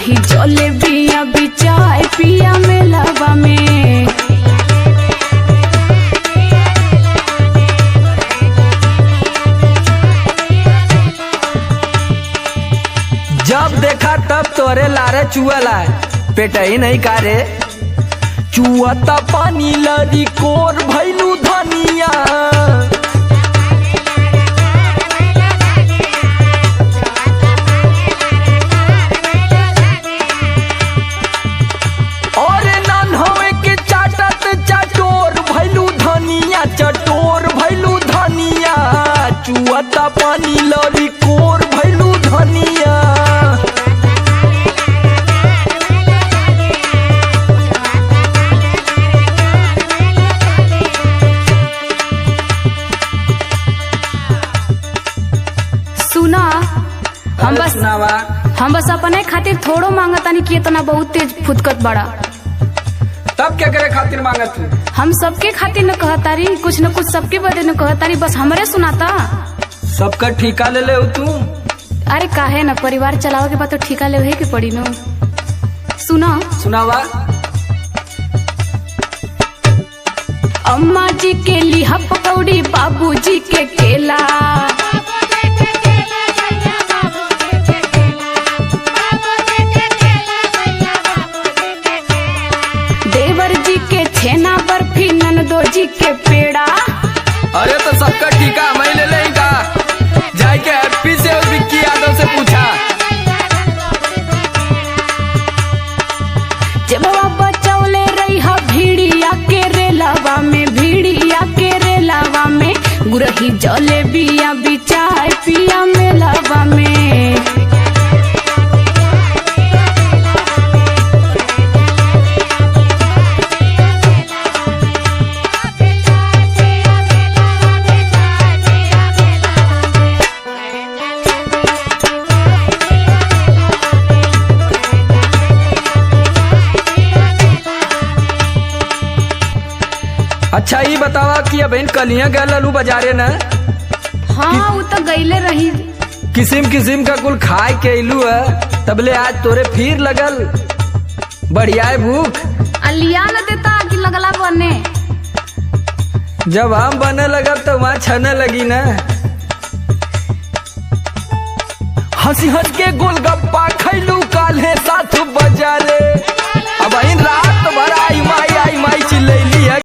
गुरही जले बिया बिचाए पिया मेलावा में। जब देखा तब तोरे लारे चुअला पेट ही नहीं कारे चुअता पानी लरी कोर भैलू धनिया। और नन होवे के चाटत चटोर भैलू धनिया चटोर भैलू धनिया चुअता पानी लरी कोर भैलू धनिया। सुना सुनावा हम बस अपने खातिर थोड़ो मांगतानी कि इतना बहुत तेज फुदकत बड़ा। तब क्या करे खातिर मांगत तू? हम सबके खातिर न कहतारी कुछ न कुछ सबके बदे न कहतारी बस हमरे सुनाता। सबका ठिका ले ले तू। अरे काहे न परिवार चलाओ के बाद तो ठिका ले के पड़ी न। सुना सुनावा। अम्मा जी के लिहा पकौड़ी बाबू जी के केला देवर जी के छेना बर्फी ननदो जी के पेड़ा। अरे तो सबका ठीका मैं ले लेगा जाए के हैप्पी से और विक्की यादव से पूछा। जब बाबा चौले रही हा भीड़िया के रेलावा में भीड़िया के रेलावा में गुरही जले बिया बिचाए पिया मेलावा में। अच्छा ये बतावा कि अब इन कलियां गए ललू बाजारे न। हाँ वो तो गईले रही किसिम किसिम का कुल खाए के इलू है तबले आज तोरे फिर लगल बढ़िया है भूख। अलिया न देता कि लगला बने। जब हम बने लगल तो वहाँ छने लगी न। हंसी हंस के गोलगप्पा खैलू काल्हे साथ बजारे।